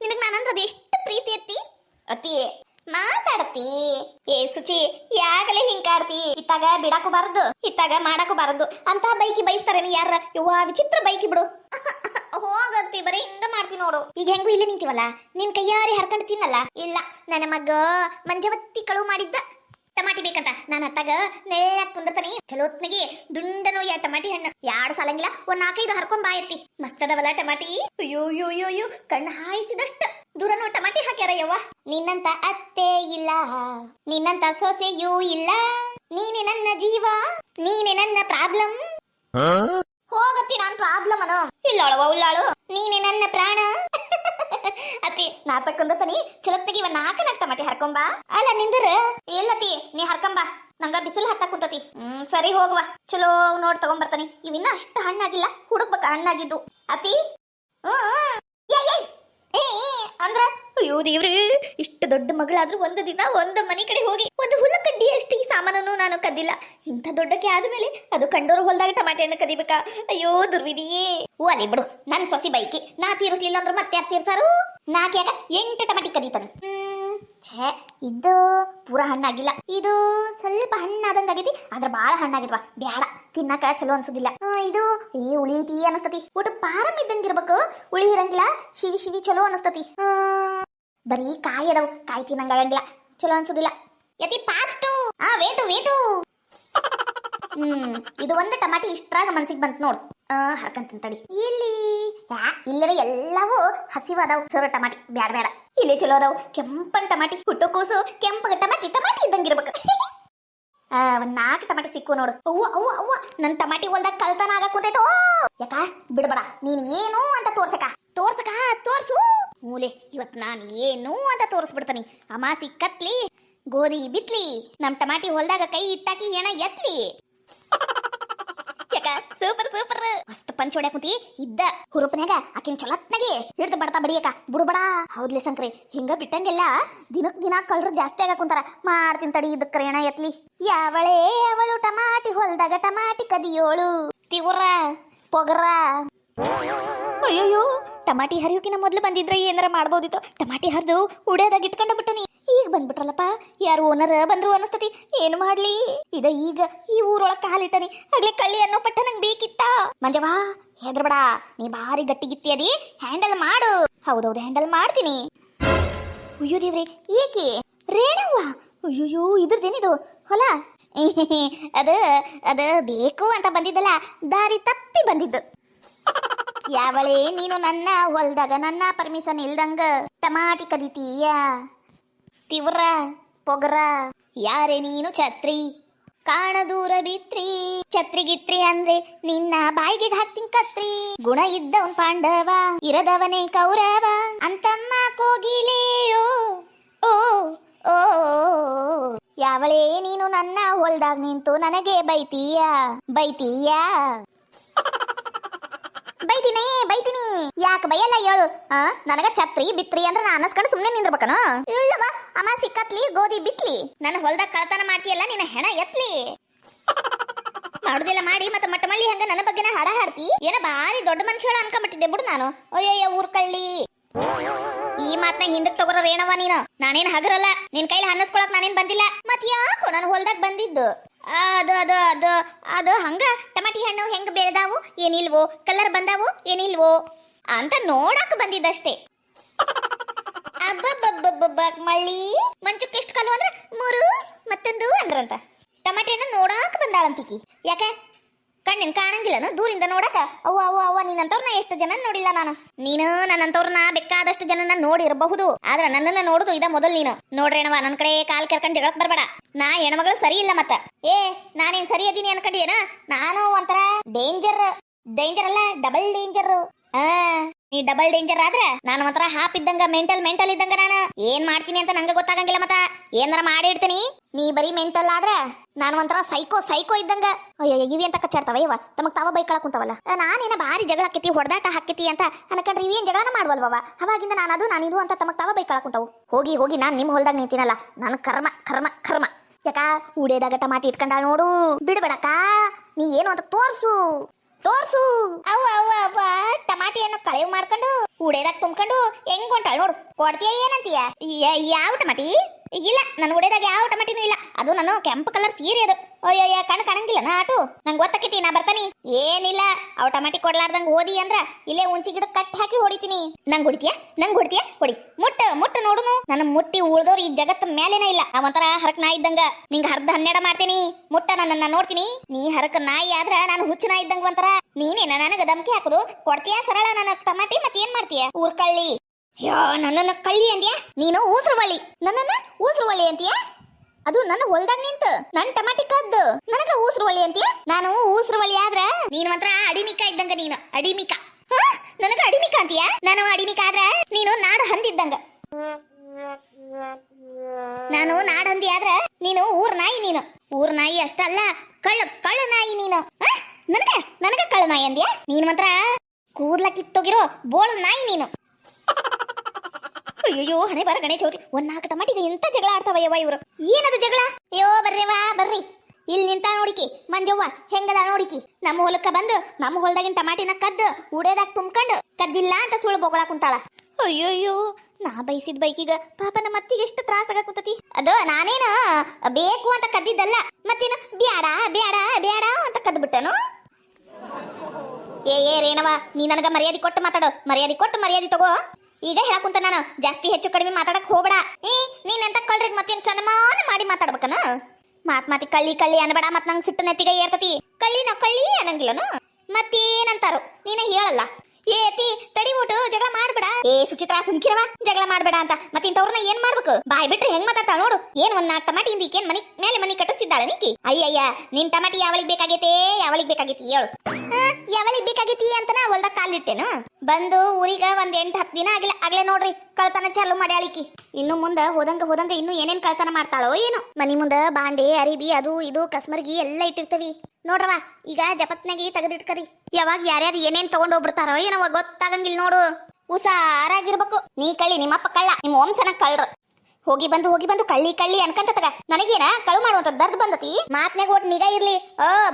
ನಿನಗ್ ನಾನಂದ್ರ ಎಷ್ಟು ಪ್ರೀತಿ ಅತ್ತಿ ಅತ್ತಿ ಮಾತಾಡತಿ ಏ ಸುಚಿ ಯಾಗಲೇ ಹಿಂಗಾಡ್ತಿ ಇತ್ತಾಗ ಬಿಡಾಕು ಬಾರದು ಇತ್ತಾಗ ಮಾಡಾಕು ಬಾರದು ಅಂತ ಬೈಕಿ ಬೈಸ್ತಾರೇನಿ ಯಾರ ಯವ್ವ ವಿಚಿತ್ರ ಬೈಕಿ ಬಿಡು ಹೋಗತ್ತಿ ಬರೀ ಹಿಂಗ ಮಾಡ್ತಿ ನೋಡು ಈಗ ಹೆಂಗು ಇಲ್ಲಿ ನಿಂತೀವಲ್ಲ ನಿನ್ ಕೈಯಾರಿ ಹರ್ಕೊಂಡು ತಿನ್ನಲ್ಲ ಇಲ್ಲ ನನ್ನ ಮಗ ಮಂಜವತ್ತಿ ಕಳುವು ಮಾಡಿದ್ದ ಟಮಾಟಿ ಬೇಕಂತ ನಾನು ಅತ್ತಾಗ ನೇಳಕ್ ಕುಂದಿರ್ತಾನಿ ಚಲೋತ್ನಗಿ ದುಂಡನು ಯಾ ಟಮಾಟಿ ಹಣ್ಣು ಯಾರು ಸಾಲಂಗಿಲ್ಲ ಒಂದ್ 4-5 ಹರ್ಕೊಂಡ್ ಬಾಯತ್ತಿ ಮಸ್ತ್ ಅದವಲ್ಲ ಟಮಾಟಿ ಅಯ್ಯೋ ಯೋ ಯೋ ಯೋ ಕಣ್ಣು ಹಾಯಿಸಿದಷ್ಟ ದೂರನು ಟಮಾಟಿ ಹಾಕ್ಯಾರ ಯವ್ವ ನಿನ್ನಂತ ಅತ್ತೆ ಇಲ್ಲ ನಿನ್ನಂತ ಸೊಸೆಯೂ ಇಲ್ಲ ನೀನೆ ನನ್ನ ಜೀವ ನೀನೆ ನನ್ನ ಪ್ರಾಬ್ಲಮ್ ಹೋಗತ್ತಿ ನಾನ್ ಪ್ರಾಬ್ಲಮ್ ಅನು ಇಲ್ಲಾಳವ ಉಳ್ಳಾಳು ನೀನೆ ನನ್ನ ಪ್ರಾಣ ಅತ್ತಿ ನಾ ತಕ್ಕೊಂದತನಿ ಚಲೋತ್ನಗಿ ಒಂದ್ 4 ಟಮಾಟಿ ಹರ್ಕೊಂಬಾ ಅಲ್ಲ ನಿಂದ್ರ ಎಲ್ಲತಿ ನೀ ಹರ್ಕೊಂಬಾ ನಂಗ ಬಿಸಿಲು ಹತ್ತಾಕ್ ಕುಂತತಿ ಸರಿ ಹೋಗುವ ಚಲೋ ನೋಡ್ ತಗೊಂಬರ್ತಾನಿ ಇವಿನ್ನ ಅಷ್ಟ ಹಣ್ಣಾಗಿಲ್ಲ ಹುಡುಕ್ಬೇಕ ಹಣ್ಣಾಗಿದ್ದು ಅತಿ ಅಂದ್ರ ಅಯ್ಯೋ ದೇವ್ರಿ ಇಷ್ಟು ದೊಡ್ಡ ಮಗಳಾದ್ರೂ ಒಂದು ದಿನ ಒಂದು ಮನೆ ಕಡೆ ಹೋಗಿ ಒಂದು ಹುಲ್ಲಕಡ್ಡಿ ಅಷ್ಟು ಈ ಸಾಮಾನನ್ನು ನಾನು ಕದ್ದಿಲ್ಲ ಇಂಥ ದೊಡ್ಡಕ್ಕೆ ಆದ್ಮೇಲೆ ಅದು ಕಂಡೋರು ಹೊಲದಾಗ ಟಮಾಟೆ ಹಣ್ಣು ಕದಿಬೇಕಾ ಅಯ್ಯೋ ದುರ್ವಿಧಿಯೇ ಅಲ್ಲಿ ಬಿಡು ನನ್ ಸೊಸಿ ಬೈಕಿ ನಾ ತೀರಿಸ್ಲಿಲ್ಲ ಅಂದ್ರೆ ಮತ್ತೆ ಯಾರು ತೀರ್ಸಾರು ನಾಕ್ಯಾಗ 8 ಟಮಾಟಿ ಕದೀತಾನೆ ಛೇ ಇದು ಪೂರಾ ಹಣ್ಣಾಗಿಲ್ಲ ಇದು ಸ್ವಲ್ಪ ಹಣ್ಣಾದಂಗಾಗೈತಿ ಆದ್ರ ಬಾಳ ಹಣ್ಣಾಗಿದ್ವಾ ಬ್ಯಾಡ ತಿನ್ನಕ ಚಲೋ ಅನ್ಸುದಿಲ್ಲ ಇದು ಉಳಿತಿ ಅನಸ್ತತಿ ಒಟ್ಟು ಪಾರಂ ಇದ್ದಂಗಿರ್ಬೇಕು ಉಳಿ ಇರಂಗಿಲ್ಲ ಶಿವಿ ಶಿವಿ ಚಲೋ ಅನಸ್ತತಿ ಬರೀ ಕಾಯಿ ಅದಾವ ಕಾಯಿ ತಿನ್ನಂಗಾಗಂಗಿಲ್ಲ ಚಲೋ ಅನ್ಸುದಿಲ್ಲ ಯತಿ ಫಾಸ್ಟು ವೇಟು ಇದು ಒಂದು ಟಮಾಟಿ ಇಷ್ಟ್ರಾಗ ಮನ್ಸಿಗೆ ಬಂತು ನೋಡು ಹರ್ಕಂತೀನಿ ತಡಿ ಇಲ್ಲಿ ಇಲ್ಲರ ಎಲ್ಲವೂ ಹಸಿವಾದವು ಸರ ಟಮಾಟಿ ಬ್ಯಾಡ ಬೇಡ ಇಲ್ಲಿ ಚಲೋ ಅದಾವು ಕೆಂಪನ್ ಟಮಾಟಿ ಹುಟ್ಟು ಕೂಸು ಕೆಂಪಗ ಟಮಾಟಿ ಇದ್ದಂಗಿರ್ಬೇಕು ಒಂದ್ 4 ಟಮಾಟಿ ಸಿಕ್ಕು ನೋಡು ಅವ್ವ ನನ್ ಟಮಾಟಿ ಹೊಲ್ದಾಗ ಕಳ್ತನ ಆಗ ಕೂತೈತೋ ಯಾಕ ಬಿಡ್ಬೇಡ ನೀನ್ ಏನು ಅಂತ ತೋರ್ಸು ಮೂಲೆ ಇವತ್ ನಾನ್ ಏನು ಅಂತ ತೋರಿಸ್ಬಿಡ್ತಾನಿ ಅಮಾಸಿ ಕತ್ಲಿ ಗೋಧಿ ಬಿತ್ಲಿ ನಮ್ ಟಮಾಟಿ ಹೊಲ್ದಾಗ ಕೈ ಇಟ್ಟಾಕಿ ಏನ ಎತ್ಲಿ ಯಾಕ ಸೂಪರ್ ಮಸ್ತ್ ಪಂಚ್ ಹೊಡ್ಯಾಕ ಕುಂತಿ ಇದ್ದ ಹುರುಪನ್ಯಾಗ ಆಕಿನ್ ಚಲತ್ನಾಗೆ ಹಿಡ್ದು ಬಡ್ತಾ ಬಡಿಯಕ ಬುಡ್ಬಡ ಹೌದ್ಲಿ ಸಂಕ್ರಿ ಹಿಂಗ ಬಿಟ್ಟಂಗೆಲ್ಲ ದಿನ ಕಳ್ರು ಜಾಸ್ತಿ ಆಗ ಕುಂತಾರ ಮಾಡ್ತೀನಿ ತಡಿ ಇದಕ್ಕ ಏನ ಎತ್ಲಿ ಯಾವಳೇ ಅವಳು ಟಮಾಟಿ ಹೊಲ್ದಾಗ ಟಮಾಟಿ ಕದಿಯೋಳು ತಿವ್ರ ಪೊಗರ ಅಯ್ಯೋ ಟಮಾಟಿ ಹರಿಯೋಕಿನ ಮೊದ್ಲು ಬಂದಿದ್ರೆ ಏನಾರ ಮಾಡ್ಬೋದಿತ್ತು ಟಮಾಟಿ ಹರಿದು ಉಡ್ಯಾದಾಗ ಇಟ್ಕೊಂಡ ಬಿಟ್ಟನಿ ಈಗ ಬಂದ್ಬಿಟ್ರಲ್ಲಪ್ಪ ಯಾರು ಓನರ್ ಬಂದ್ರು ಅನಸ್ತತಿ ಏನು ಮಾಡ್ಲಿ ಈಗ ಈ ಊರೊಳಗ ಕಾಲಿಟ್ಟನಿ ಆಗ್ಲೇ ಕಳ್ಳಿ ಅನ್ನೋ ಪಟ್ಟ ನಂಗೆ ಬೇಕಿತ್ತ ಮಂಜವಾ ಹೆದ್ರಬೇಡ ನೀ ಭಾರಿ ಗಟ್ಟಿಗಿತ್ತಿ ಅದಿ ಹ್ಯಾಂಡಲ್ ಮಾಡು ಹೌದೌದು ಹ್ಯಾಂಡಲ್ ಮಾಡ್ತೀನಿ ಅಯ್ಯೋ ದೇವ್ರಿ ಏಕೆ ರೇಣವ್ವ ಅಯ್ಯೋ ಇದ್ರದೇನಿದು ಹೊಲ ಅದ ಬೇಕು ಅಂತ ಬಂದಿದ್ದಲ್ಲ ದಾರಿ ತಪ್ಪಿ ಬಂದಿದ್ದು ಯಾವಳೇ ನೀನು ನನ್ನ ಹೊಲ್ದಾಗ ನನ್ನ ಪರ್ಮಿಷನ್ ಇಲ್ದಂಗ ಟಮಾಟಿ ಕದಿತೀಯ ತಿವ್ರ ಪೊಗರ ಯಾರೇ ನೀನು ಛತ್ರಿ ಕಾಣ ದೂರ ಬಿತ್ರಿ ಛತ್ರಿಗಿತ್ರಿ ಅಂದ್ರೆ ನಿನ್ನ ಬಾಯಿಗೆ ಹಾಕ್ತೀನಿ ಕತ್ರಿ ಗುಣ ಇದ್ದವನ್ ಪಾಂಡವ ಇರದವನೇ ಕೌರವ ಅಂತಮ್ಮ ಕೋಗಿಲೆಯೋ ಓ ಓ ಯಾವಳೇ ನೀನು ನನ್ನ ಹೊಲ್ದಾಗ ನಿಂತು ನನಗೆ ಬೈತೀಯ ಬೈತೀನಿ ಯಾಕೆ ಬೈಯಲ್ಲ ಹೇಳು ನನಗ ಛತ್ರಿ ಬಿತ್ರಿ ಅಂದ್ರೆ ನಾನು ಅನಸ್ಕೊಂಡು ಸುಮ್ಮನೆ ನಿಂದ್ರಬೇಕನ ಇಲ್ಲವ ಅಮ್ಮ ಸಿಕ್ಕತ್ಲಿ ಗೋಧಿ ಬಿತ್ಲಿ ನನ್ನ ಹೊಲ್ದಾಗ ಕಳ್ತನ ಮಾಡ್ತೀಯಲ್ಲ ನಿನ್ನ ಹೆಣ ಎತ್ಲಿ ಮಾಡುದಿಲ್ಲ ಮಾಡಿ ಮತ್ತೆ ಮಟ್ಟ ಮಳ್ಳಿ ಹಂಗ ನನ್ನ ಬಗ್ಗೆನ ಹಾಡ ಹಾಡ್ತಿ ಏನ ಬಾರಿ ದೊಡ್ಡ ಮನುಷ್ಯಳ ಅನ್ಕೊಂಬಿಟ್ಟಿದ್ದೆ ಬಿಡು ನಾನು ಅಯ್ಯಯ್ಯ ಊರ್ ಕಳ್ಳಿ ಈ ಮಾತ್ನ ಹಿಂದಕ್ ತಗೋರ ಏನವ ನೀನು ನಾನೇನ್ ಹಗರಲ್ಲ ನಿನ್ ಕೈಲಿ ಹನ್ನಸ್ಕೊಳಕ್ ನಾನೇನ್ ಬಂದಿಲ್ಲ ಮತ್ ಯಾಕೋ ನನ್ನ ಹೊಲ್ದಾಗ ಬಂದಿದ್ದು ಅದು ಹಂಗ ಟಮಾಟಿ ಹಣ್ಣು ಹೆಂಗ ಬೆಳೆದಾವು ಏನಿಲ್ವೋ ಕಲರ್ ಬಂದಾವು ಏನಿಲ್ವೋ ಅಂತ ನೋಡಕ್ ಬಂದಿದ್ದಷ್ಟೇ ಅಬ್ಬಬ್ಬಬ್ಬಬ್ಬ ಮಳ್ಳಿ ಮಂಚಕ್ಕೆ ಎಷ್ಟು ಕಾಲು ಅಂದ್ರ 3 ಮತ್ತೊಂದು ಅಂದ್ರಂತ ಟಮಾಟಿ ಹಣ್ಣು ನೋಡಾಕ ಬಂದಾಳಂತಿಕಿ ಯಾಕ ಕಣ್ಣಿನ ಕಾಣಂಗಿಲ್ಲನು ದೂರಿಂದ ನೋಡಕ ಅವ್ವ ನಿನ್ನಂತವ್ರನ್ನ ಎಷ್ಟು ಜನ ನೋಡಿಲ್ಲ ನಾನು ನೀನು ನನ್ನಂತವ್ರನ್ನ ಬೇಕಾದಷ್ಟು ಜನನ ನೋಡಿರಬಹುದು ಆದ್ರ ನನ್ನನ್ನ ನೋಡುದು ಇದ ಮೊದಲು ನೀನು ನೋಡ್ರೇಣವ ನನ್ ಕಡೆ ಕಾಲ್ ಕೆರ್ಕೊಂಡ್ ಜಗಳಕ್ ಬರ್ಬೇಡ ನಾ ಹೆಣ್ಮಗಳು ಸರಿ ಇಲ್ಲ ಮತ್ತ ನಾನೇನ್ ಸರಿ ಅದೀನಿ ಅನ್ಕೊಂಡಿಯೇನ ನಾನು ಒಂಥರ ಡೇಂಜರ್ ಅಲ್ಲ ಡಬಲ್ ಡೇಂಜರ್ ನೀ ಡಬಲ್ ಡೇಂಜರ್ ಆದ್ರ ನಾನು ಒಂಥರ ಹಾಪ್ ಇದ್ದಂಗ ಮೆಂಟಲ್ ಇದ್ದಂಗ ನಾನು ಏನ್ ಮಾಡ್ತೀನಿ ಅಂತ ನಂಗೆ ಗೊತ್ತಾಗಂಗಿಲ್ಲ ಮತ್ತ ಏನಾರ ಮಾಡಿಡ್ತೀನಿ ನೀ ಬರೀ ಮೆಂಟಲ್ ಆದ್ರ ನಾನು ಒಂಥರ ಸೈಕೋ ಇದ್ದಂಗ ಅಯ್ಯೋ ಇವಿ ಅಂತ ಕಚ್ಚಾಡ್ತಾವ ಇವ ತಮಗ್ ತಾವ ಬೈಕಳ ಕುಂತವಲ್ಲ ನಾನೇನ ಭಾರಿ ಜಗಳ ಹಾಕೈತಿ ಹೊಡೆದಾಟ ಹಾಕೈತಿ ಅಂತ ಅನ್ಕೊಂಡ್ರಿ ಇವೇನ್ ಜಗಳನ ಮಾಡ್ವಲ್ವ ಅವಾಗಿಂದ ನಾನಿದು ಅಂತ ತಮಗ್ ತಾವ ಬೈಕಳ ಕುಂತಾವು ಹೋಗಿ ನಾನ್ ನಿಮ್ ಹೊಲ್ದಾಗ ನಿಂತೀನಲ್ಲ ನನ್ ಕರ್ಮ ಯಾಕ ಉಡೇದಾಗ ಟಮಾಟಿ ಇಟ್ಕೊಂಡ ನೋಡು ಬಿಡ್ಬೇಡಕ್ಕ ನೀ ಏನು ಅಂತ ತೋರ್ಸು ತೋರ್ಸು. ಅವ ಅವ ಅವ ಟಮಾಟಿಯನ್ನು ಕಳೆವು ಮಾಡ್ಕೊಂಡು ಉಡೇದಾಗ ತುಂಬ್ಕೊಂಡು ಹೆಂಗ್ ಹೊಂಟಾಳ ನೋಡು. ಕೊಡ್ತೀಯ ಏನಂತೀಯ? ಯಾವ ಟಮಾಟಿ? ಇಲ್ಲ, ನನ್ನ ಉಡೇದಾಗ ಯಾವ ಟಮಾಟಿನೂ ಇಲ್ಲ. ಅದು ನಾನು ಕೆಂಪು ಕಲರ್ ಸೀರೆ ಅದು. ಅಯ್ಯಯ್ಯ, ಕಾಣಂಗಿಲ್ಲ ನಾ ಆಟು. ನಂಗೆ ಗೊತ್ತಾಕೈತಿ, ನಾ ಬರ್ತಾನಿ. ಏನಿಲ್ಲ, ಅವ್ ಟಮಾಟಿ ಕೊಡ್ಲಾರ್ದಂಗ ಓದಿ ಅಂದ್ರ ಇಲ್ಲೇ ಉಂಚಿ ಗಿಡ ಕಟ್ ಹಾಕಿ ಹೊಡಿತೀನಿ. ನಂಗ್ ಹೊಡಿತೀಯ ಹೊಡಿ. ಮುಟ್ಟ ನೋಡುನು. ನನ್ನ ಮುಟ್ಟಿ ಉಳ್ದೋರು ಈ ಜಗತ್ತ ಮೇಲೇನ ಇಲ್ಲ. ಒಂಥರ ಹರಕ್ ನಾಯಿ ಇದ್ದಂಗ ನಿಂಗ ಹರ್ದ 12 ಮಾಡ್ತೀನಿ. ಮುಟ್ಟ ನನ್ನ ನೋಡ್ತೀನಿ. ನೀ ಹರಕ ನಾಯಿ ಆದ್ರ ನಾನು ಹುಚ್ಚು ನಾಯಿ ಇದ್ದಂಗ ಒಂಥರ. ನೀನೇನ ನನಗ ಧಮಕಿ ಹಾಕುದು? ಕೊಡ್ತೀಯ ಸರಳ ನನ್ನ ಟಮಾಟಿ? ಮತ್ತೇನ್ ಮಾಡ್ತೀಯ? ಊರ್ ಕಳ್ಳಿ. ಯೋ, ನನ್ನನ್ನ ಕಳ್ಳಿ ಅಂದ್ಯಾ? ನೀನು ಊಸ್ರುವಳ್ಳಿ. ನನ್ನನ್ನ ಊಸ್ರುವಳ್ಳಿ ಅಂತೀಯ? ಅದು ನನ್ನ ಹೊಲ್ದಾಗ ನಿಂತು ನನ್ ಟಮಾಟಿ ಕದ್ದು ನನಗ ಊಸ್ರುವಳ್ಳಿ ಅಂತೀಯ? ನಾನು ಊಸ್ರುವಳ್ಳಿ ಆದ್ರ ನೀನು ಒಂಥರ ಅಡಿಮಿಕ ಇದ್ದಂಗ. ನೀನು ಅಡಿಮಿಕ. ನನಗ ಅಡಿಮಿಕ ಅಂತೀಯ? ನಾನು ಅಡಿಮಿಕ ಆದ್ರ ನೀನು ನಾಡ ಹಂದಿದ್ದಂಗ. ನಾನು ನಾಡ ಹಂದಿ ಆದ್ರ ನೀನು ಊರ್ ನಾಯಿ. ನೀನು ಊರ್ ನಾಯಿ ಅಷ್ಟಲ್ಲ, ಕಳ್ಳ ನಾಯಿ ನೀನು. ನನಗ ಕಳ್ಳ ನಾಯಿ ಅಂದ್ಯಾ? ನೀನು ಒಂಥರ ಕೂದ್ಲ ಕಿತ್ತೋಗಿರೋ ಬೋಳ ನಾಯಿ ನೀನು. ಅಯ್ಯೋ, ಹಣೆ ಬರ ಗಣೇಶ ಚೌತಿ. 4 ಟಮಾಟಿಗೆ ಎಂತ ಜಗಳ ಆಡ್ತಾವಯ್ಯವ ಇವರು. ಏನದು ಜಗಳ? ಅಯ್ಯೋ, ಬರ್ರಿ. ಇಲ್ಲಿ ನಿಂತ ನೋಡಿಕಿ ಮಂಜವ್ವ ಹೆಂಗದ ನೋಡಿಕಿ. ನಮ್ಮ ಹೊಲಕ್ಕ ಬಂದು ನಮ್ಮ ಹೊಲದಾಗಿನ ಟಮಾಟಿನ ಕದ್ದು ಉಡೇದಾಗ ತುಂಬ್ಕೊಂಡು ಕದ್ದಿಲ್ಲ ಅಂತ ಸುಳ್ಳು ಬೊಗಳ ಕುಂತಾಳ. ಅಯ್ಯೋಯ್ಯೋ, ನಾ ಬೈಸಿದ ಬೈಕಿಗ ಪಾಪ ನಮ್ಮ ಅತ್ತಿಗೆ ಎಷ್ಟು ತ್ರಾಸ ಆಗಕುಂತತಿ. ಅದು ನಾನೇನು ಬೇಕು ಅಂತ ಕದ್ದಿದ್ದಲ್ಲ, ಮತ್ತೇನು ಬ್ಯಾಡ ಅಂತ ಕದ್ಬಿಟ್ಟನು. ಏ ರೇಣವ, ನೀ ನನಗ ಮರ್ಯಾದೆ ಕೊಟ್ಟು ಮಾತಾಡು. ಮರ್ಯಾದೆ ತಗೋ. ಈಗ ಹೇಳಕುಂತ ನಾನು ಜಾಸ್ತಿ ಹೆಚ್ಚು ಕಡಿಮೆ ಮಾತಾಡಕ್ ಹೋಗ್ಬೇಡ. ನೀನಂತ ಕಳ್ರಿಗೆ ಮತ್ತೇನು ಸನ್ಮಾನ ಮಾಡಿ ಮಾತಾಡ್ಬೇಕನ? ಮಾತಿ ಕಳ್ಳಿ ಅನ್ಬೇಡ. ಮತ್ ನಂಗೆ ಸಿಟ್ಟು ನೆತ್ತಿಗೆ ಏರ್ತತಿ. ಕಳ್ಳಿ ಅನ್ನಂಗಿಲ್ಲನು? ಮತ್ತೇನಂತಾರು ನೀನ ಹೇಳಲ್ಲ. ಏತಿ ತಡಿ ಊಟ ಜಗಳ ಮಾಡ್ಬೇಡ. ಸುಚಿತ್ರಾ, ಸುಮ್ಕಿರವ. ಜಗಳ ಮಾಡ್ಬೇಡ ಅಂತ ಮತ್ತಿಂತವ್ರನ್ನ ಏನ್ ಮಾಡ್ಬೇಕು? ಬಾಯ್ ಬಿಟ್ರೆ ಹೆಂಗ್ ಮಾತಾಡ್ತಾಳ ನೋಡು. ಏನ್ 4 ಟಮಾಟಿ ಇಂದಿಕೇನ್ ಮನಿ ಕಟ್ಟಿಸಿದ್ದಾಳೆ ನೀಕಿ? ಅಯ್ಯಯ್ಯ, ನಿನ್ ಟಮಾಟಿ ಯಾವಳಿಗೆ ಬೇಕಾಗೈತಿ ಹೇಳು. ಯಾವಳಿಗೆ ಬೇಕಾಗೈತಿ ಅಂತ ನಾ ಹೊಲ್ದಾಗ ಕಾಲಿಟ್ಟೇನು? ಬಂದು ಊರಿಗ 8-10 ದಿನ ಆಗ್ಲೇ ನೋಡ್ರಿ ಕಳ್ತನ ಚಾಲು ಮಾಡ್ಯಾಳಿಕಿ. ಇನ್ನು ಮುಂದ ಹೋದಂಗ ಇನ್ನು ಏನೇನ್ ಕಳ್ತನ ಮಾಡ್ತಾಳೋ ಏನೋ. ಮನಿ ಮುಂದ ಬಾಂಡೆ ಅರಿಬಿ ಅದು ಇದು ಕಸ್ಮರ್ಗಿ ಎಲ್ಲ ಇಟ್ಟಿರ್ತವಿ ನೋಡ್ರವ. ಈಗ ಜಪತ್ನಾಗಿ ತೆಗೆದಿಟ್ಕರಿ. ಯಾವಾಗ ಯಾರ್ಯಾರು ಏನೇನ್ ತಗೊಂಡ್ ಹೋಗ್ಬಿಡ್ತಾರೋ ಏನೋ ಗೊತ್ತಾಗಂಗಿಲ್ಲ ನೋಡು. ಹುಷಾರಾಗಿರ್ಬೇಕು. ನೀ ಕಳ್ಳಿ, ನಿಮ್ಮಪ್ಪ ಕಳ್ಳ, ನಿಮ್ಮ ವಂಶನ ಕಳ್ರು. ಹೋಗಿ ಬಂದು ಕಳ್ಳಿ ಅನ್ಕಂತ ತಗ. ನನಗೇನ ಕಳು ಮಾಡುವಂತ ದರ್ದ್ ಬಂದತಿ. ಮಾತ್ನಾಗ ಒಟ್ಟು ನಿಗಾ ಇರ್ಲಿ.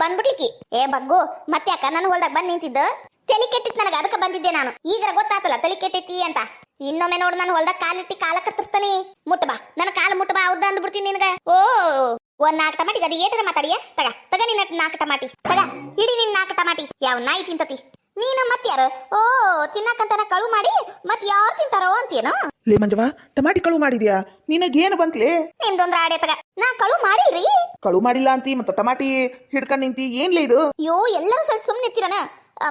ಬಂದ್ಬಿಟ್ಲಿಕ್ಕಿ. ಬಗ್ಗು, ಮತ್ತ್ಯಾಕ ನನ್ನ ಹೊಲ್ದಾಗ ಬಂದ್ ನಿಂತಿದ್ದ? ತಲೆ ಕೆಟ್ಟಿತ್ ನನಗ, ಅದಕ್ಕೆ ಬಂದಿದ್ದೆ ನಾನು. ಈಗ ಗೊತ್ತಾತಲ್ಲ ತಲೆ ಕೆಟ್ಟೈತಿ ಅಂತ. ಇನ್ನೊಮ್ಮೆ ನೋಡು ನಾನು ಹೊಲ್ದಾಗ ಕಾಲಿಟ್ಟಿ ಕಾಲ ಕತ್ತರಿಸ್ತಾನೆ. ಮುಟ್ಬಾ, ನನ್ನ ಕಾಲ ಮುಟ್ಬಾ. ಹೌದ ಅಂದ್ಬಿಡ್ತೀನಿ ನಿನಗ. 4 ಟಮಾಟಿ ಅದು ಏಟರ ಮಾತಾಡಿಯ? ತಗ ನಿನ್ನ 4 ಟಮಾಟಿ ತಗ. ಇಡಿ ನಿನ್ 4 ಟಮಾಟಿ. ಯಾವ ನಾಯಿ ತಿಂತತಿ? ನೀನು ಮತ್ಯಾರು? ತಿನ್ನಕಂತನ ಕಳು ಮಾಡಿ ಮತ್ ಯಾರು ತಿಂತಾರೋ ಅಂತೀನೋ? ಲೇ ಮಂಜವ್ವ, ಟಮಾಟಿ ಕಳು ಮಾಡಿದ್ಯಾ? ನಿನಗೇನು ಬಂತ್ಲೇ? ನಿಮ್ದೊಂದ್ರ ಆಡೆ ತಗ. ನಾ ಕಳು ಮಾಡಿಲ್ರಿ. ಕಳು ಮಾಡಿಲ್ಲ ಅಂತಿ ಮತ್ತ ಟಮಾಟಿ ಹಿಡ್ಕೊಂಡ್ ನಿಂತಿ. ಏನ್ಲೇ ಇದು? ಅಯ್ಯೋ, ಎಲ್ಲರೂ ಸ್ವಲ್ಪ ಸುಮ್ಮನೆ ನಿಂತಿರನ.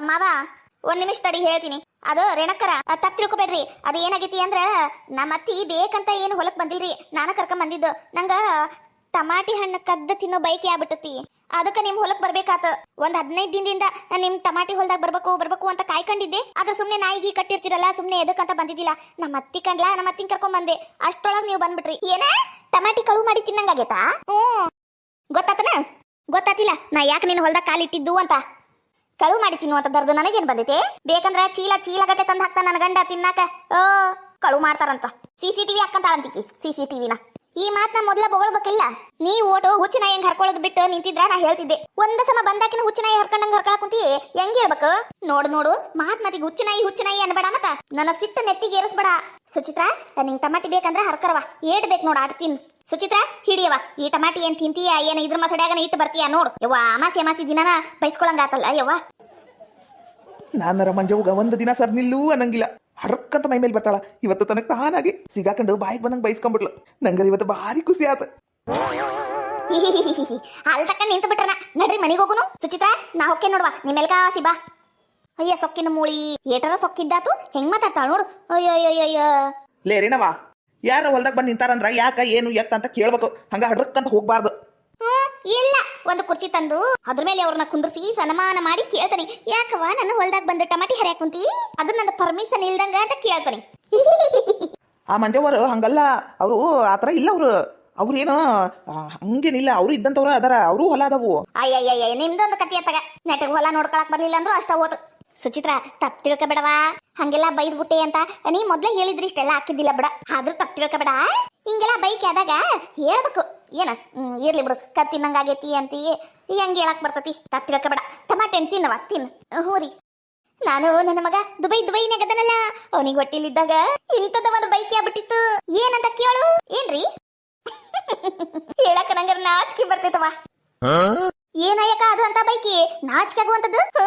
ಮಾವ, 1 ನಿಮಿಷ ತಡಿ ಹೇಳ್ತೀನಿ. ಅದು ರೇಣಕ್ಕರ ತಪ್ಪು ತಿಳ್ಕೊಬೇಡ್ರಿ. ಅದು ಏನಾಗೈತಿ ಅಂದ್ರ ನಮ್ಮ ಅತ್ತಿ ಬೇಕಂತ ಏನು ಹೊಲಕ್ ಬಂದಿಲ್ರಿ. ನಾನ ಕರ್ಕೊಂಡ್ ಬಂದಿದ್ದು. ನಂಗ ಟಮಾಟಿ ಹಣ್ಣು ಕದ್ದ ತಿನ್ನೋ ಬೈಕಿ ಆಗ್ಬಿಟ್ಟತಿ. ಅದಕ್ಕೆ ನಿಮ್ ಹೊಲಕ್ ಬರ್ಬೇಕಾತ. 15 ದಿನದಿಂದ ನಿಮ್ ಟಮಾಟಿ ಹೊಲ್ದಾಗ ಬರ್ಬೇಕು ಅಂತ ಕಾಯ್ಕೊಂಡಿದ್ದೆ. ಅದ್ರ ಸುಮ್ನೆ ನಾಯಿಗಿ ಕಟ್ಟಿರ್ತಿರಲ್ಲ, ಸುಮ್ನೆ ಎದಕ್ಕಂತ ಬಂದಿದ್ದಿಲ್ಲ. ನಮ್ಮ ಅತ್ತಿ ಕಂಡ್ಲಾ, ನಮ್ಮ ಅತ್ತಿನ ಕರ್ಕೊಂಡ್ ಬಂದೆ. ಅಷ್ಟೊಳಗ್ ನೀವು ಬಂದ್ಬಿಟ್ರಿ. ಏನ ಟಮಾಟಿ ಕಳು ಮಾಡಿ ತಿನ್ನಂಗಾಗೈತಾ? ಗೊತ್ತಾತನ? ಗೊತ್ತಾತಿಲ್ಲ ನಾ ಯಾಕೆ ನಿನ್ನ ಹೊಲ್ದಾಗ ಕಾಲಿಟ್ಟಿದ್ದು ಅಂತ. ಕಳು ಮಾಡಿ ತಿನ್ನುವಂತ ದರ್ದು ನನಗೇನ್ ಬಂದೈತೆ? ಬೇಕಂದ್ರ ಚೀಲ ಗಟ್ಟೆ ತಂದು ಹಾಕ್ತಾ ನನ್ನ ಗಂಡ ತಿನ್ನಾಕ. ಕಳು ಮಾಡ್ತಾರಂತ. CCTV ಹಾಕಂತ ಅಂತಿಕಿ. CCTVನ ಈ ಮಾತನ್ನ ಮೊದಲ ಬೊಗಳ್ಬೇಕಿಲ್ಲ. ನೀ ಓಟು ಹುಚ್ಚು ನಾಯಿ ಹೆಂಗ್ ಹರ್ಕೊಳ್ಳೋದು ಬಿಟ್ಟು ನಿಂತಿದ್ರ ನಾ ಹೇಳ್ತಿದ್ದೆ. ಒಂದ ಸಮ ಬಂದಾಕಿನ ಹುಚ್ಚು ನಾಯಿ ಹರ್ಕೊಂಡಂಗ ಹರ್ಕೊಳಕ್ ಕುಂತಿ. ಹೆಂಗಿರ್ಬೇಕು ನೋಡು. ಮಾತಿಗೆ ಹುಚ್ಚು ನಾಯಿ ಅನ್ಬೇಡ. ಮತ್ತ ನನ್ನ ಸಿಟ್ಟು ನೆತ್ತಿಗೆ ಏರಿಸ್ಬೇಡ. ಸುಚಿತ್ರಾ, ನಿಂಗ್ ಟಮಾಟಿ ಬೇಕಂದ್ರ ಹರ್ಕರವ. ಏಟ್ ಬೇಕು ನೋಡು, ಆಡ್ತೀನಿ. ಸುಚಿತ್ರಾ, ಹಿಡಿಯವ. ಈ ಟಮಾಟಿ ಏನ್ ತಿಂತೀಯ? ಏನ್ ಇದ್ರ ಮಸಡ್ಯಾಗನ ಇಟ್ಟು ಬರ್ತೀಯ ನೋಡು. ಯವ್ವ, ಅಮಾಸಿ ದಿನಾನ ಬೈಸ್ಕೊಳಂಗ ಆತಲ್ಲ ಯವ್ವ. ನಾನರ ಮಂಜವ್ಗ 1 ದಿನ ಸರ್ ನಿಲ್ಲೂ ಅನ್ನಂಗಿಲ್ಲ. ಹರಕ್ಕಂತ ಮೈ ಮೇಲೆ ಬರ್ತಾಳ. ಇವತ್ತು ತನಕ ತಾನಾಗಿ ಸಿಗಾಕೊಂಡು ಬಾಯಿಗೆ ಬಂದಂಗ ಬೈಸ್ಕೊಂಡ್ಬಿಟ್ಲು. ನಂಗಲ್ಲಿ ಇವತ್ತು ಭಾರಿ ಖುಷಿ ಆತ. ಅಲ್ಲಿ ತಕ್ಕ ನಿಂತು ಬಿಟ್ರನ. ನಡ್ರಿ ಮನಿಗೆ ಹೋಗುನು. ಸುಚಿತಾ, ನಾ ಹೊಕ್ಕೆ ನೋಡುವ. ನಿಮ್ಮೆಲ್ಕಾಸಿ ಬಾ. ಅಯ್ಯ, ಸೊಕ್ಕಿನ ಮೂಳಿ ಏಟರ ಸೊಕ್ಕಿದ್ದಾತು. ಹೆಂಗ್ ಮಾತಾಡ್ತಾಳ ನೋಡು. ಅಯ್ಯಯ್ಯಯ್ಯ. ಲೇ ರೇಣವ್ವ, ಯಾರ ಹೊಲ್ದಾಗ ಬಂದು ನಿಂತಾರಂದ್ರ ಯಾಕ ಏನು ಎತ್ತ ಅಂತ ಕೇಳ್ಬೇಕು. ಹಂಗ ಹಡ್ರಕ್ಕಂತ ಹೋಗ್ಬಾರ್ದು. ಇಲ್ಲ, ಒಂದು ಕುರ್ಚಿ ತಂದು ಅದ್ರ ಮೇಲೆ ಅವ್ರನ್ನ ಕುಂದ್ರಿಸಿ ಸನ್ಮಾನ ಮಾಡಿ ಕೇಳ್ತಾನೆ. ಯಾಕವ ನನ್ನ ಹೊಲ್ದಾಗ ಬಂದು ಟಮಾಟಿ ಹರಿಯಾಕ ಕುಂತಿ? ಅದು ನನ್ನ ಪರ್ಮಿಷನ್ ಇಲ್ದಂಗ ಅಂತ ಕೇಳ್ತಾನೆ. ಆ ಮಂಜವ್ವರು ಹಂಗಲ್ಲ. ಅವರು ಆತರ ಇಲ್ಲ. ಅವ್ರೇನು ಹಂಗೇನಿಲ್ಲ. ಅವ್ರು ಇದ್ದಂತವ್ರು ಅದಾರ. ಅವರು ಹೊಲ ಅದಾವು. ಅಯ್ಯಯ್ಯ, ನಿಮ್ದೊಂದು ಕತಿ ಅತ್ತಾಗ. ನೆಟ್ಟಗೆ ಹೊಲ ನೋಡ್ಕೊಳಕ್ ಬರ್ಲಿಲ್ಲ ಅಂದ್ರು ಅಷ್ಟ ಹೋತು. ಸುಚಿತ್ರ ತಪ್ಪು ತಿಳ್ಕೊಬೇಡವಾ. ಹಂಗೆಲ್ಲ ಬೈದ್ ಬಿಟ್ಟೆ ಅಂತ ನೀ ಮೊದ್ಲೇ ಹೇಳಿದ್ರಿ ಇಷ್ಟೆಲ್ಲ ಹಾಕಿದ್ದಿಲ್ಲ ಬಿಡ. ಆದ್ರೂ ತಪ್ಪು ತಿಳ್ಕೊಬೇಡ. ಹಿಂಗೆಲ್ಲ ಬೈಕ್ ಆದಾಗ ಹೇಳ್ಬೇಕು. ಏನ ಇರ್ಲಿ ಬಿಡು, ಕತ್ತಿನಂಗಾಗೈತಿ ಅಂತಿ ಹೆಂಗೆ ಹೇಳಕ್ ಬರ್ತತಿ. ತಪ್ಪು ತಿಳ್ಕೊಬೇಡ. ಟಮಾಟೆ ತಿನ್ನವ ತಿನ್ನು. ಹ್ಞೂ ರೀ. ನಾನು ನನ್ನ ಮಗ ದುಬೈನಾಗದನಲ್ಲ, ಅವನಿಗೆ ಹೊಟ್ಟಿಲಿದ್ದಾಗ ಇಂಥದ ಒಂದು ಬೈಕ್ ಆಗ್ಬಿಟ್ಟಿತ್ತು. ಏನಂತ ಕೇಳು. ಏನ್ರಿ ಹೇಳಕ ನಂಗಾರ ನಾಚಿಕೆ ಬರ್ತೈತವ. ಏನಯ್ಯಕ ಅದು ಅಂತ ಬೈಕಿ ನಾಚಿಕೆ ಆಗುವಂತದ್ದು.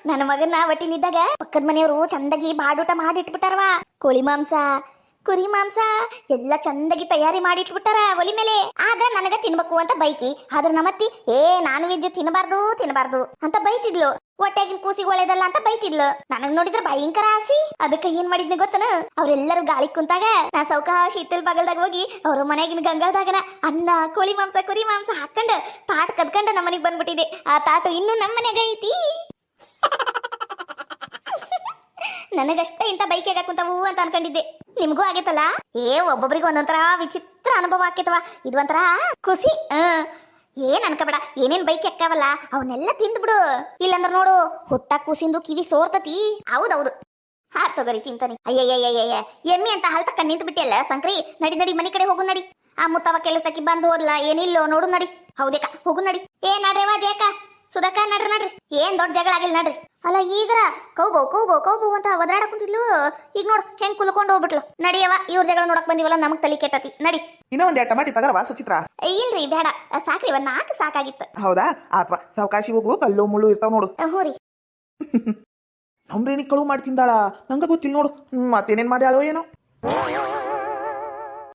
ನನ್ನ ಮಗನ ಹೊಟ್ಟಿಲಿದ್ದಾಗ ಪಕ್ಕದ ಮನೆಯವರು ಚಂದಾಗಿ ಬಾಡೂಟ ಮಾಡಿ ಇಟ್ಬಿಟ್ಟಾರವ. ಕೋಳಿ ಮಾಂಸ, ಕುರಿ ಮಾಂಸ ಎಲ್ಲ ಚಂದಾಗಿ ತಯಾರಿ ಮಾಡಿ ಇಟ್ಬಿಟ್ಟಾರ ಒಲಿ ಮೇಲೆ. ಆಗ ನನಗ ತಿನ್ಬೇಕು ಅಂತ ಬೈಕಿ. ಆದ್ರ ನಮ್ಮತ್ತಿ ನಾನ್ ವೆಜ್ ತಿನ್ನಬಾರ್ದು ಅಂತ ಬೈತಿದ್ಲು. ಹೊಟ್ಟೆಗಿನ ಕೂಸಿಗೆ ಒಳ್ಳೇದಲ್ಲ ಅಂತ ಬೈತಿದ್ಲು. ನನಗ್ ನೋಡಿದ್ರೆ ಭಯಂಕರ ಆಸಿ. ಅದಕ್ಕೆ ಏನ್ ಮಾಡಿದ್ನಿ ಗೊತ್ತನ, ಅವ್ರೆಲ್ಲರೂ ಗಾಳಿ ಕುಂತಾಗ ನಾ ಸೌಕಾಶ ಹಿತ್ತಲ್ ಬಗಲ್ದಾಗ ಹೋಗಿ ಅವ್ರ ಮನೆಗಿನ ಗಂಗಾದಾಗನ ಅನ್ನ, ಕೋಳಿ ಮಾಂಸ, ಕುರಿ ಮಾಂಸ ಹಾಕೊಂಡ್ ತಾಟ್ ಕದ್ಕೊಂಡ ನಮ್ಮ ಮನೆಗ್ ಬಂದ್ಬಿಟ್ಟಿದೆ. ಆ ತಾಟು ಇನ್ನೂ ನಮ್ಮ ಮನೆಗ ಐತಿ. ನನಗಷ್ಟೇ ಇಂಥ ಬೈಕ್ ಕುಂತಾವು ಅಂತ ಅನ್ಕೊಂಡಿದ್ದೆ. ನಿಮ್ಗೂ ಆಗೈತಲ್ಲ. ಒಬ್ಬೊಬ್ರಿಗೆ ಒಂದೊಂಥರ ವಿಚಿತ್ರ ಅನುಭವ ಆಕೈತವ. ಇದು ಒಂಥರ ಖುಷಿ. ಏನ್ ಅನ್ಕಬೇಡ. ಏನೇನ್ ಬೈಕ್ ಎಕ್ಕಾವಲ್ಲ ಅವನ್ನೆಲ್ಲ ತಿಂದ್ಬಿಡು. ಇಲ್ಲಂದ್ರ ನೋಡು ಹುಟ್ಟ ಕೂಸಿಂದು ಕಿವಿ ಸೋರ್ತತಿ. ಹೌದೌದು. ತಗೋರಿ ತಿಂತಾನೆ. ಅಯ್ಯಯ್ಯಯ್ಯಯ್ಯ ಎಮ್ಮಿ ಅಂತ ಹಲ್ ತಕ್ಕ ನಿಂತು ಬಿಟ್ಟಿಯಲ್ಲ ಸಂಕ್ರಿ. ನಡಿ ಮನಿ ಕಡೆ ಹೋಗು ನಡಿ. ಆ ಮುತ್ತವ ಕೆಲಸಕ್ಕೆ ಬಂದು ಹೋದ್ಲ ಏನಿಲ್ಲೋ ನೋಡು ನಡಿ. ಹೌದೇಕ ಹೋಗು ನಡಿ. ನಡ್ರವಾ ದೇಕ ಸುಧಾಕ ನಡ್ರಿ. ಏನ್ ದೊಡ್ಡ ಜಗಳ ಆಗಿಲ್ಲ ನಡ್ರಿ. ಅಲ್ಲ ಈಗರ ಕೌಬೋ ಅಂತ ಒದರಾಡ ಕುಂತಿದ್ಲು. ಈಗ ನೋಡ್ ಹೆಂಗ್ ಕುಲ್ಕೊಂಡು ಹೋಗ್ಬಿಟ್ಲು. ನಡಿಯವ, ಇವ್ರ ಜಗಳ ನೋಡಕ್ ಬಂದಿವಲ್ಲ, ನಮಗ್ ತಲಿ ಕೆಟ್ಟತಿ. ನಡಿ. ಇನ್ನೂ ಒಂದ್ ಎರಡು ಟಮಾಟಿ ತಗರವಾ ಸುಚಿತ್ರ? ಇಲ್ರಿ ಬೇಡ, ಸಾಕ್ರಿ. 4 ಸಾಕಾಗಿತ್ತು. ಹೌದಾ? ಅಥವಾ ಸಾವಕಾಶಿ ಹೋಗು, ಕಲ್ಲು ಮುಳ್ಳು ಇರ್ತಾವ ನೋಡು. ಹ್ಞೂ ರೀ. ನಮ್ರೇನಿ ಕಳು ಮಾಡಿ ತಿಂದಾಳ, ನಂಗ ಗೊತ್ತಿಲ್ಲ ನೋಡು. ಮತ್ತೇನೇನ್ ಮಾಡ್ಯಾಳೋ ಏನೋ.